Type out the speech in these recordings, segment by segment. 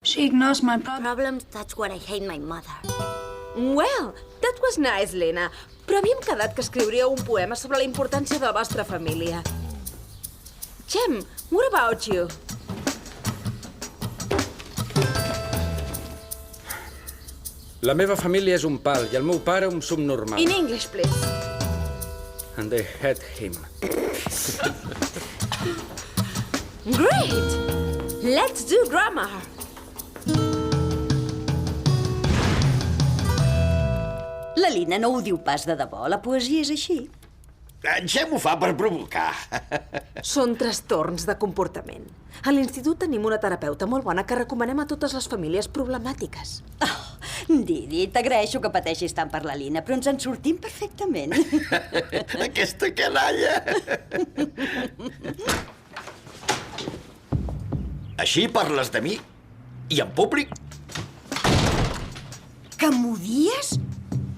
She ignores my Problems, that's what I hate my mother. Well, that was nice, Lena. Però havíem quedat que escriuríeu un poema sobre la importància de la vostra família. Chem, what about you? La meva família és un pal i el meu pare un subnormal. In English, please. And they hate him. Great! Let's do grammar. La Lina no ho diu pas de debò. La poesia és així. En Xem ho fa per provocar. Són trastorns de comportament. A l'institut tenim una terapeuta molt bona que recomanem a totes les famílies problemàtiques. Oh, Didi, t'agraeixo que pateixis tant per la Lina, però ens en sortim perfectament. Aquesta canalla! Així parles de mi? I en públic? Que m'odies?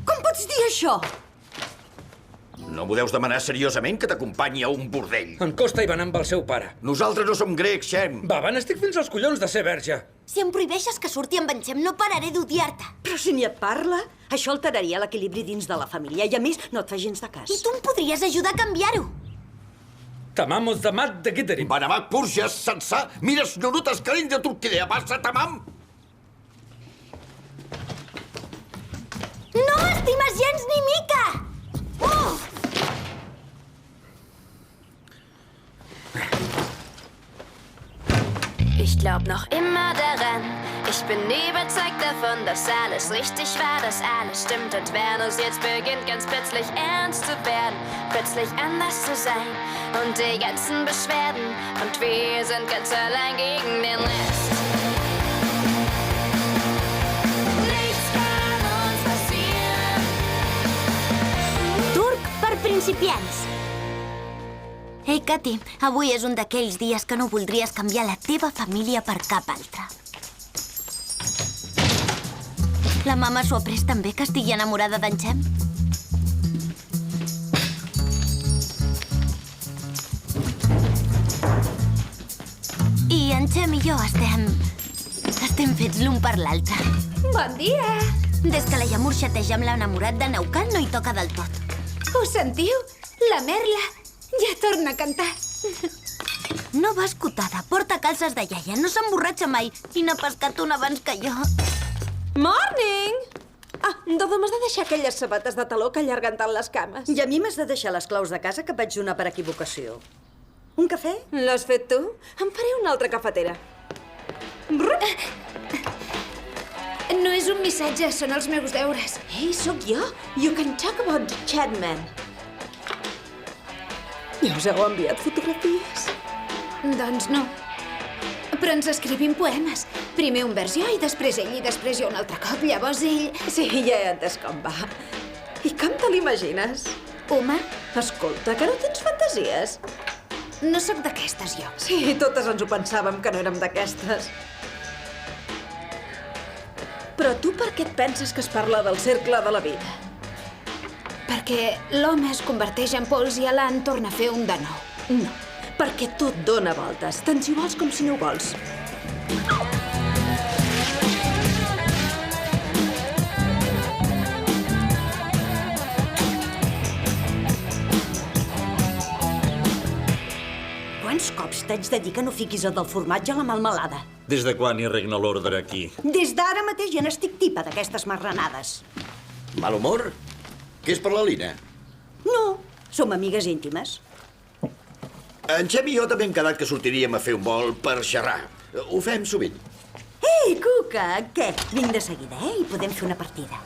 Com pots dir això? No m'ho deus demanar seriosament que t'acompanyi a un bordell. En Costa hi va anar amb el seu pare. Nosaltres no som grecs, Xem. Va, n'estic fins als collons de ser verge. Si em prohibeixes que surti amb en Xem, no pararé d'odiar-te. Però si ni et parla, això alteraria l'equilibri dins de la família i, a més, no et fa gens de cas. I tu em podries ajudar a canviar-ho. Tamam uzdamat de giderim. Banamak Purges, Sansà, mires norutas carin de Turquia, basta, tamam? No m'estimes gens ni mica! Oh! Ich glaub noch immer daran. Ich bin überzeugt davon, dass alles richtig war, dass alles stimmt. Und wenn es jetzt beginnt, ganz plötzlich ernst zu werden, plötzlich anders zu sein und die ganzen Beschwerden. Und wir sind ganz allein gegen den Rest. Nichts kann uns passieren. Turc per principiants. Ei, Katy, avui és un d'aquells dies que no voldries canviar la teva família per cap altra. La mama s'ho ha pres també, que estigui enamorada d'en Xem? I en Xem i jo estem fets l'un per l'altre. Bon dia! Des que la Yamur xateja amb l'enamorat de Naucan no hi toca del tot. Ho sentiu? La Merla ja torna a cantar. No va escotada, porta calces de iaia, no s'emborratxa mai i n'ha pescat una abans que jo. Morning! Ah, Dodo, m'has de deixar aquelles sabates de taló que allarguen tant les cames. I a mi m'has de deixar les claus de casa que vaig donar per equivocació. Un cafè? L'has fet tu? Em faré una altra cafetera. No és un missatge, són els meus deures. Ei, sóc jo? You can talk about the Chatman. Ja us heu enviat fotografies? Doncs no. Però ens escrivim poemes. Primer un vers jo i després ell i després jo un altre cop. Llavors ell... Sí, ja he entès com va. I com te l'imagines? Home, Escolta, que no tens fantasies? no sóc d'aquestes, jo. Sí, totes ens ho pensàvem que no érem d'aquestes. Però tu per què et penses que es parla del cercle de la vida? Perquè l'home es converteix en pols i l'Anne torna a fer un de nou. No, perquè tot dona voltes, tant si ho vols com si no ho vols. Quants cops t'haig de dir que no fiquis el del formatge a la melmelada? Des de quan hi regna l'ordre aquí? Des d'ara mateix ja n'estic tipa d'aquestes marranades. Mal humor? Què és per la Lina? No, som amigues íntimes. En Xem i jo també hem quedat que sortiríem a fer un vol per xerrar. Ho fem sovint. Ei, Cuca, què? Vinc de seguida, I podem fer una partida.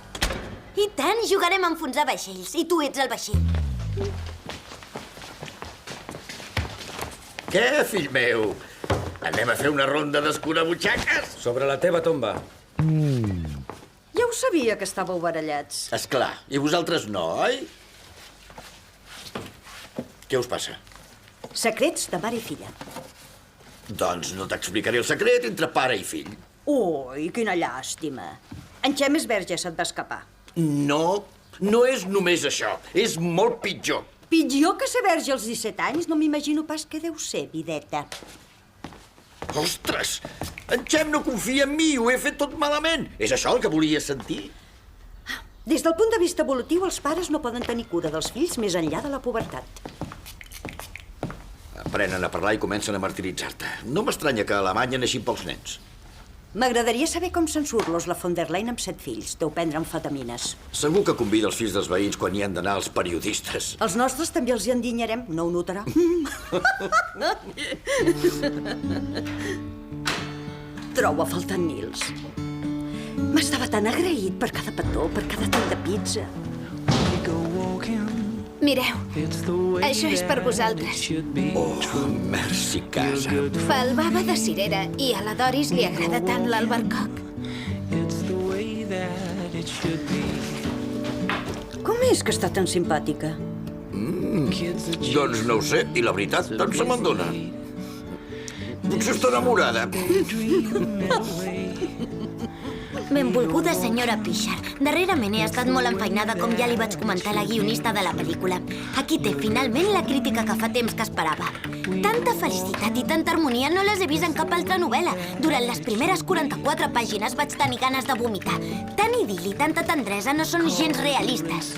I tant, jugarem a enfonsar vaixells i tu ets el vaixell. Què, fill meu? Anem a fer una ronda d'escurabutxaques? Sobre la teva tomba. Ja ho sabia que estàveu barallats. Esclar, i vosaltres no, oi? Què us passa? Secrets de mare i filla. Doncs no t'explicaré el secret entre pare i fill. Ui, quina llàstima. En Xem és verge, se't va escapar. No, no és només això. És molt pitjor. Pitjor que ser verge als 17 anys, no m'imagino pas què deu ser, videta. Ostres! En Xem no confia en mi, ho he fet tot malament. És això el que volies sentir? Des del punt de vista evolutiu, els pares no poden tenir cura dels fills més enllà de la pubertat. Aprenen a parlar i comencen a martiritzar-te. No m'estranya que a Alemanya neixin pocs nens. M'agradaria saber com se'n surt l'Osla von der Leyen amb 7 fills. Deu prendre amfetamines. Segur que convida els fills dels veïns quan hi han d'anar els periodistes. Els nostres també els hi endinyarem, no ho notarà. Trobo a faltar en Nils. M'estava tan agraït per cada petó, per cada tall de pizza. Mireu, això és per vosaltres. Oh, merci, casa. Fa el bava de cirera i a la Doris li agrada tant l'albercoc. Com és que està tan simpàtica? Doncs no ho sé, i la veritat, tant se me'n dona. Potser està enamorada. Benvolguda senyora Pischer. Darrerament he estat molt enfeinada, com ja li vaig comentar a la guionista de la pel·lícula. Aquí té, finalment, la crítica que fa temps que esperava. Tanta felicitat i tanta harmonia no les he vist en cap altra novel·la. Durant les primeres 44 pàgines vaig tenir ganes de vomitar. Tant idil·li, tanta tendresa no són gens realistes.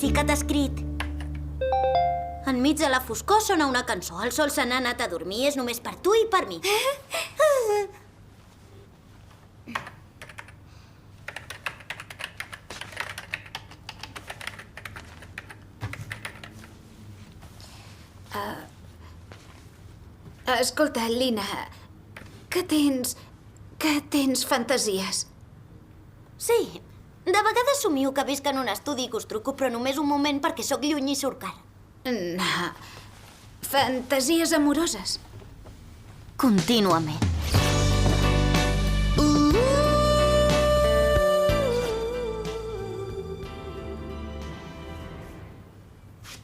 Sí que t'ha escrit. Enmig de la foscor sona una cançó. El sol se n'ha anat a dormir. És només per tu i per mi. Escolta, Lina, que tens fantasies? Sí. De vegades somio que visc en un estudi i que us truco, però només un moment perquè sóc lluny i surt car. No. Fantasies amoroses. Contínuament.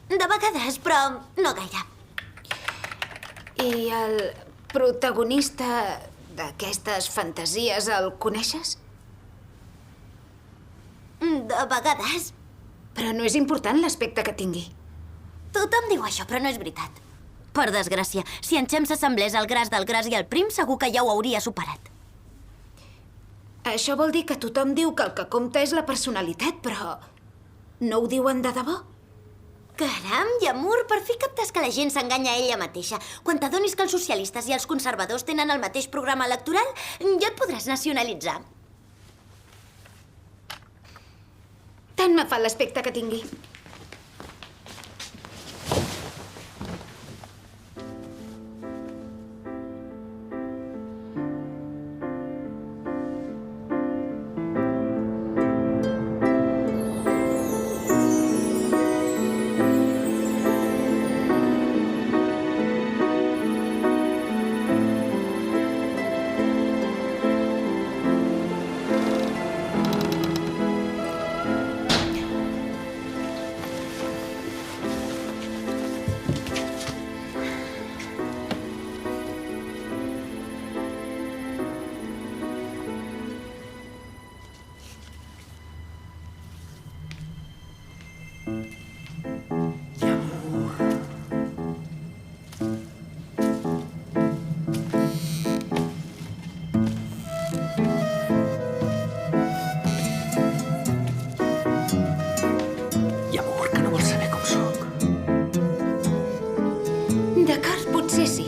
De vegades, però no gaire. I el protagonista d'aquestes fantasies el coneixes? De vegades. Però no és important l'aspecte que tingui. Tothom diu això, però no és veritat. Per desgràcia, si en Xem s'assemblés al gras del gras i al prim, segur que ja ho hauria superat. Això vol dir que tothom diu que el que compta és la personalitat, però no ho diuen de debò? Caram, Yamur, per fi captes que la gent s'enganya a ella mateixa. Quan t'adonis que els socialistes i els conservadors tenen el mateix programa electoral, ja et podràs nacionalitzar. Tant me fa l'aspecte que tingui. D'acord, potser sí.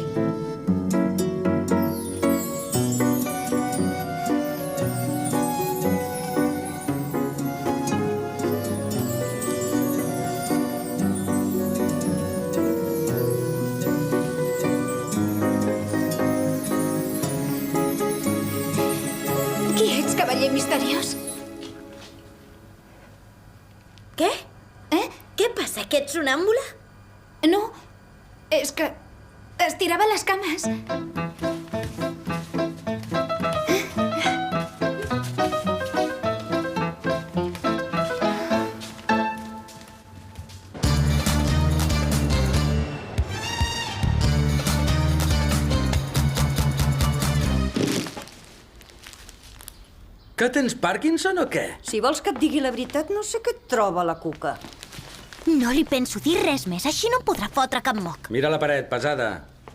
Qui ets, cavaller misteriós? Què? Què passa, que ets sonàmbula? No, és que estirava les cames. Que tens Parkinson o què? Si vols que et digui la veritat, no sé què et troba la Cuca. No li penso dir res més, així no podrà fotre cap moc. Mira la paret, pesada.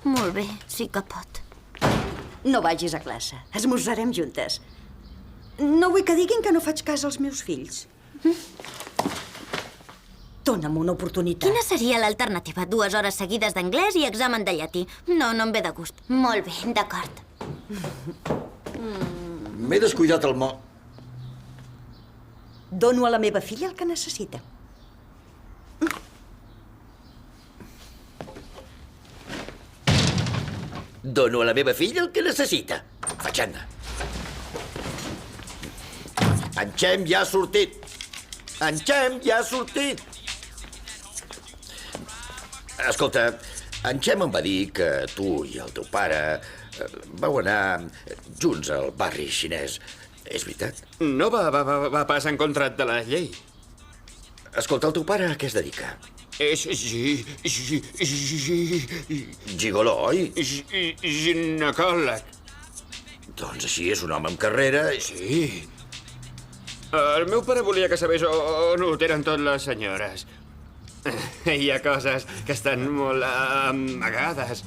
Molt bé, sí que pot. No vagis a classe. Esmorzarem juntes. No vull que diguin que no faig cas als meus fills. Dóna'm una oportunitat. Quina seria l'alternativa? 2 hores seguides d'anglès i examen de llatí. No, no em ve de gust. Molt bé, d'acord. M'he descuidat el Dono a la meva filla el que necessita. Dono a la meva filla el que necessita. Fatxenda. En Xem ja ha sortit. En Xem ja ha sortit. Escolta, en Xem em va dir que tu i el teu pare vau anar junts al barri xinès. És veritat? No va pas en contra de la llei. Escolta, el teu pare a què es dedica? És Gigoló, oi? ginecòleg. Doncs així és un home amb carrera. Sí. El meu pare volia que sabés on ho tenen tot les senyores. Hi ha coses que estan molt amagades.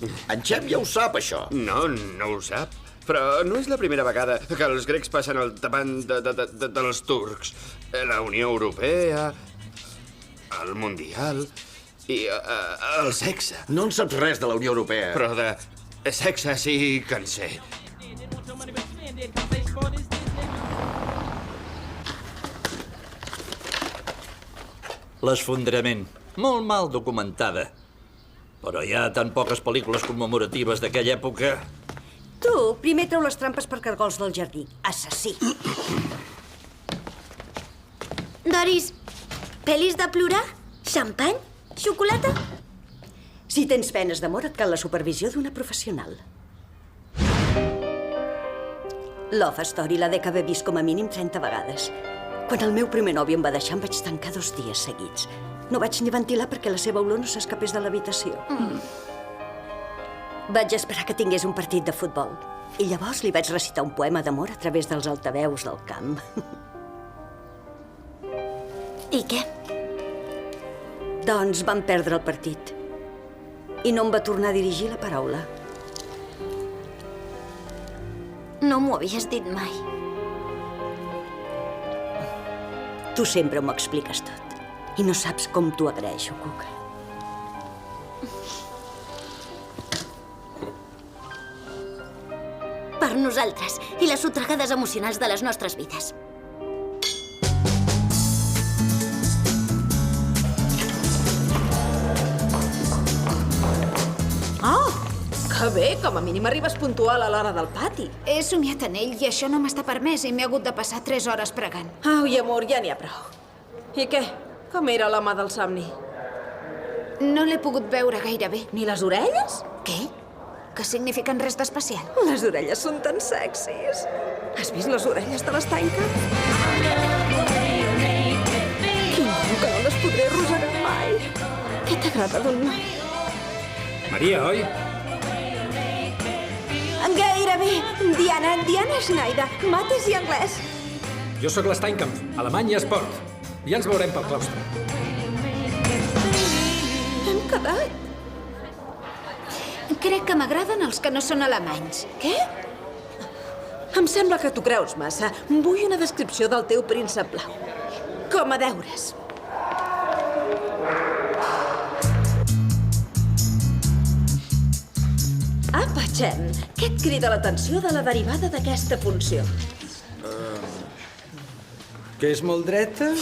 En Xem ja ho sap, això. No ho sap. Però no és la primera vegada que els grecs passen al davant dels turcs. La Unió Europea, el Mundial i el sexe. No en saps res de la Unió Europea. Però de sexe sí que en sé. L'esfondrament. Molt mal documentada. Però hi ha tan poques pel·lícules commemoratives d'aquella època. Tu, primer treu les trampes per cargols del jardí. Assassí. Doris, pel·lis de plorar? Xampany? Xocolata? Si tens penes d'amor, et cal la supervisió d'una professional. Love Story l'ha d'haver vist com a mínim 30 vegades. Quan el meu primer nòvio em va deixar, em vaig tancar 2 dies seguits. No vaig ni ventilar perquè la seva olor no s'escapés de l'habitació. Vaig esperar que tingués un partit de futbol. I llavors li vaig recitar un poema d'amor a través dels altaveus del camp. I què? Doncs vam perdre el partit. I no em va tornar a dirigir la paraula. No m'ho havies dit mai. Tu sempre m'ho expliques tot. I no saps com t'ho agraeixo, Cuca. Per nosaltres i les sotragades emocionals de les nostres vides. Oh, que bé, com a mínim arribes puntual a l'hora del pati. He somiat en ell i això no m'està permès i m'he hagut de passar 3 hores pregant. Au, amor, ja n'hi ha prou. I què? Com era l'home del somni? No l'he pogut veure gaire bé. Ni les orelles? Què? Que signifiquen res d'especial? Les orelles són tan sexis. Has vist les orelles de l'estanca? Quin bon que no les podré arrossegar mai. Què t'agrada d'un noi? Maria, oi? Gairebé. Diana Schneider, mates i anglès. Jo sóc l'Steinkampf, alemany i esport. Ja ens veurem pel claustre. Hem quedat. Crec que m'agraden els que no són alemanys. Què? Em sembla que t'ho creus massa. Vull una descripció del teu príncep blau. Com a deures. Apa, Xem, què et crida l'atenció de la derivada d'aquesta funció? Que és molt dreta?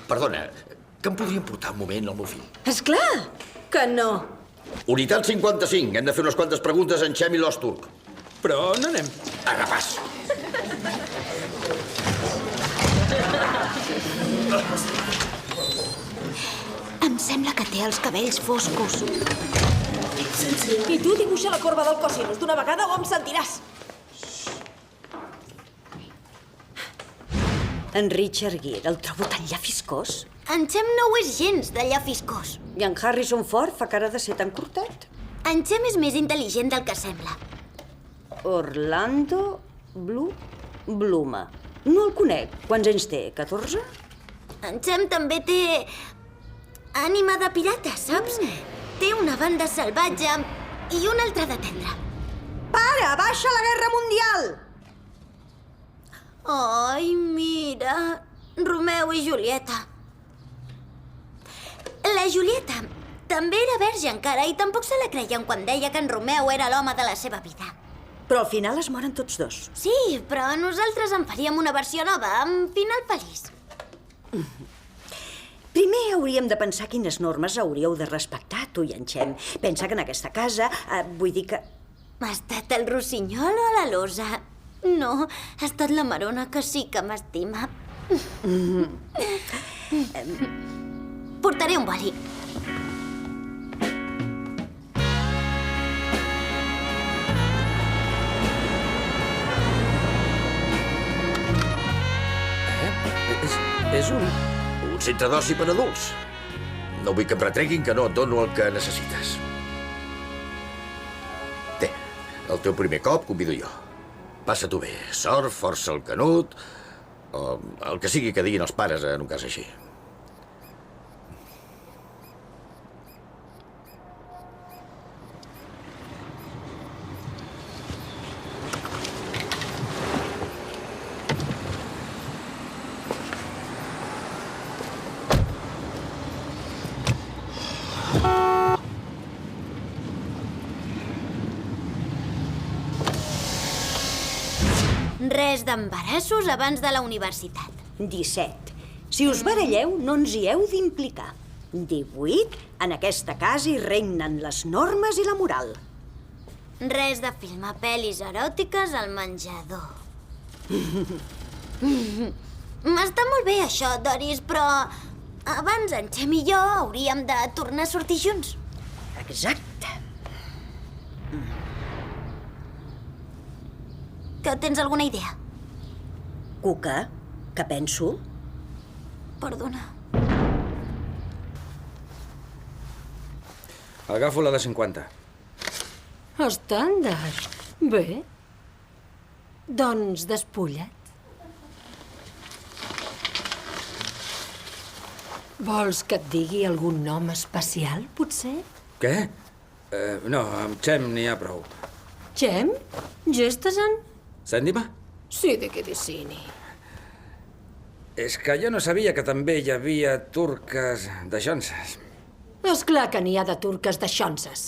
Perdona, que em podrien portar un moment al meu fill? És clar que no. Unitat 55. Hem de fer unes quantes preguntes en Xem i l'Osturc. Però no anem. Agafàs. Em sembla que té els cabells foscos. I tu dibuixa la corba del cosinus d'una vegada o em sentiràs. En Richard Gere, el trobo tan llafiscós. En Xem no ho és gens, d'allà fiscós. I en Harrison Ford fa cara de ser tan curtet. En Xem és més intel·ligent del que sembla. Orlando Bluma. No el conec. Quants anys té? 14? En Chem també té ànima de pirata, saps? Té una banda salvatge i una altra de tendre. Pare, baixa la guerra mundial! Ai, mira, Romeu i Julieta. La Julieta també era verge encara i tampoc se la creien quan deia que en Romeu era l'home de la seva vida. Però al final es moren tots dos. Sí, però nosaltres en faríem una versió nova, amb final feliç. Primer hauríem de pensar quines normes hauríeu de respectar, tu i en Chem. Pensa que en aquesta casa, vull dir que... Ha estat el rossinyol o la losa? No, ha estat la Marona, que sí que m'estima. Portaré un boli. És un... Un centre d'oci per adults. No vull que em retreguin que no et dono el que necessites. Té, el teu primer cop convido jo. Passa-t'ho bé. Sort, força el canut, o el que sigui que diguin els pares en un cas així. Res d'embarassos abans de la universitat. 17. Si us baralleu, no ens hi heu d'implicar. 18. En aquesta casa hi regnen les normes i la moral. Res de filmar pel·lis eròtiques al menjador. M'està molt bé això, Doris, però abans en Chem i jo hauríem de tornar a sortir junts. Exacte. Que tens alguna idea? Cuca, què penso? Perdona. Agafo la de 50. Estàndard. Bé. Doncs despulla't. Vols que et digui algun nom especial, potser? Què? No, amb Chem n'hi ha prou. Chem? Gestasan? Sentime? Sí, de què decini. És que jo no sabia que també hi havia turques de xonses. És clar que n'hi ha de turques de xonses.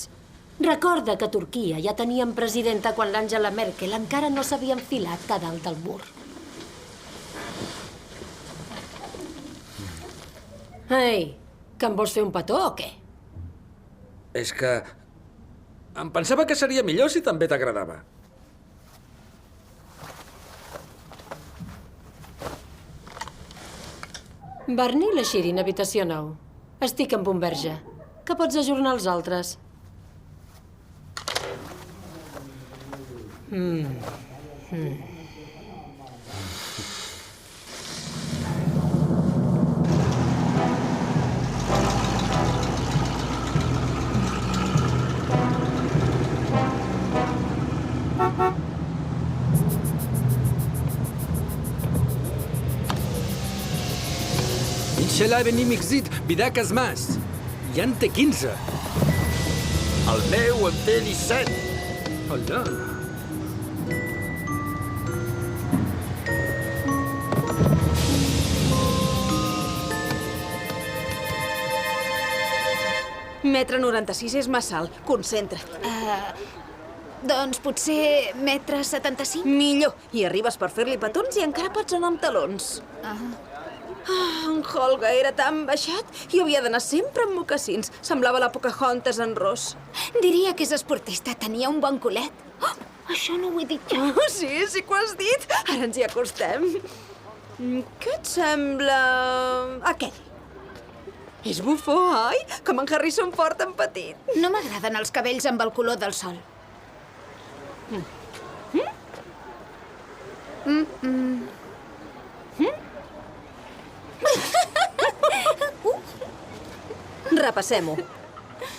Recorda que a Turquia ja tenien presidenta quan l'Àngela Merkel encara no s'havia enfilat a dalt del mur. Ei, que em vols fer un petó o què? És que... em pensava que seria millor si també t'agradava. Barney, la Shirin, habitació 9. Estic amb un verge. Que pots ajornar els altres? Inshallah venim exit, Vidac Asmas. Ja en té 15. El meu en té 17. Hola. Metre 96 és massa alt. Concentra't. Doncs potser metre 75? Millor. I arribes per fer-li petons i encara pots anar amb talons. En Holga era tan baixat i havia d'anar sempre amb mocassins. Semblava la Pocahontas en ros. Diria que és esportista. Tenia un bon culet. Oh, això no ho he dit jo. Oh, sí que ho has dit. Ara ens hi acostem. Què et sembla... aquell? És bufó, oi? Com en Harrison Ford en petit. No m'agraden els cabells amb el color del sol. Repassem-ho.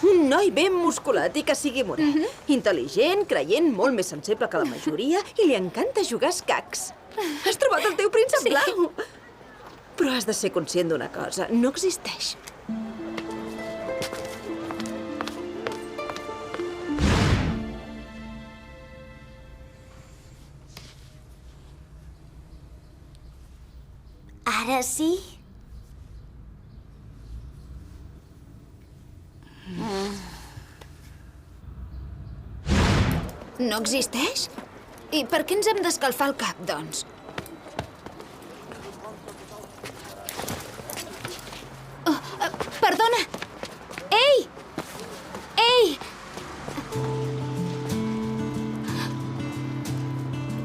Un noi ben musculat i que sigui morè. Intel·ligent, creient, molt més sensible que la majoria i li encanta jugar a escacs. Has trobat el teu príncep blau! Però has de ser conscient d'una cosa. No existeix. Ara sí? No existeix? I per què ens hem d'escalfar el cap, doncs? Perdona! Ei! Ei!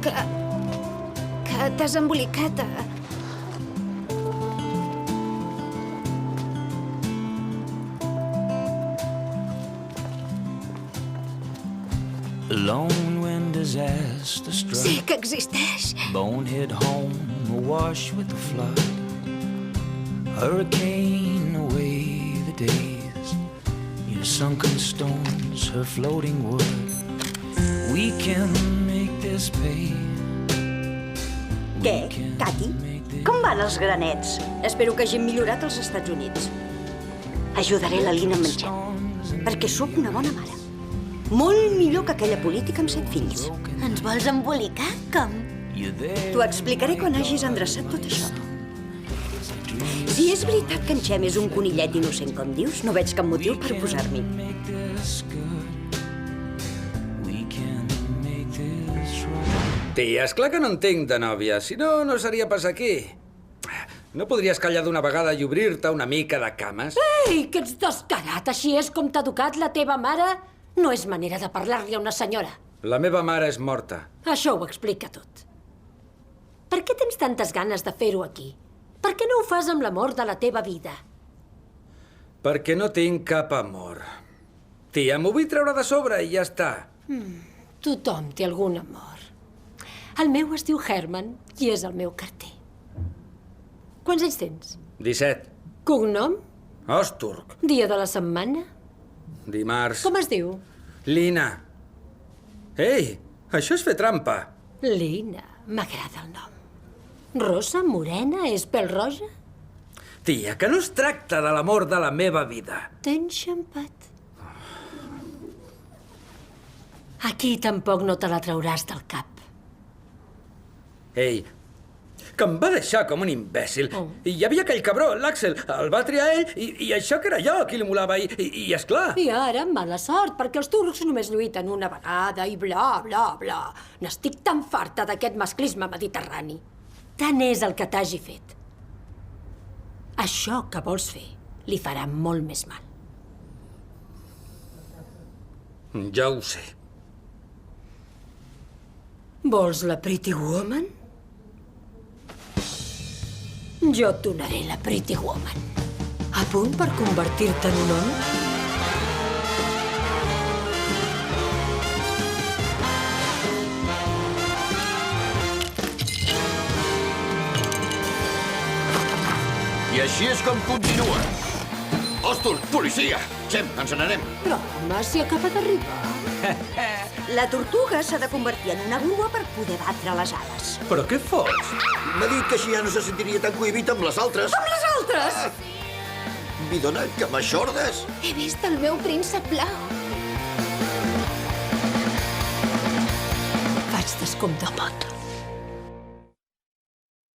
Que t'has embolicat. Alone when disaster struck. Sí que existeix. Bonehead home, awash with the flood. Hurricane away the days. Your sunken stones, her floating wood. We can make this pay. Què, Cati? Com van els granets? Espero que hagin millorat als Estats Units. Ajudaré la Lina a menjar, perquè sóc una bona mare. Molt millor que aquella política amb 7 fills. Ens vols embolicar? Com? T'ho explicaré quan hagis endreçat tot això. Si és veritat que en Xem és un conillet innocent, com dius, no veig cap motiu per posar-m'hi. Tia, esclar que no entenc de nòvia. Si no, no seria pas aquí. No podries callar d'una vegada i obrir-te una mica de cames? Ei, que ets descarat! Així és com t'ha educat la teva mare? No és manera de parlar-li a una senyora. La meva mare és morta. Això ho explica tot. Per què tens tantes ganes de fer-ho aquí? Per què no ho fas amb l'amor de la teva vida? Perquè no tinc cap amor. Tia, m'ho vull treure de sobre i ja està. Tothom té algun amor. El meu es diu Herman i és el meu carter. Quants anys tens? 17. Cognom? Osturg. Dia de la setmana? Dimarts. Com es diu? Lina. Ei, això és fer trampa. Lina. M'agrada el nom. Rosa, morena, és pèl roja? Tia, que no es tracta de l'amor de la meva vida. Tens xampat. Aquí tampoc no te la trauràs del cap. Ei, que em va deixar com un imbècil. I hi havia aquell cabró, l'Àxel. El va triar ell i això que era jo qui li molava. I esclar. I ara, mala sort, perquè els turcs només lluiten una vegada i bla, bla, bla. N'estic tan farta d'aquest masclisme mediterrani. Tant és el que t'hagi fet. Això que vols fer li farà molt més mal. Ja ho sé. Vols la Pretty Woman? Jo et donaré la Pretty Woman. A punt per convertir-te en un home? I així és com continua. Òstul, policia! Xem, ens n'anem. Però, home, si acaba d'arribar. La tortuga s'ha de convertir en una grua per poder batre les ales. Però què fots? M'ha dit que així ja no se sentiria tan cohibit amb les altres. Amb les altres! Bidona, que m'aixordes? He vist el meu príncep blau. Faig descompte pot.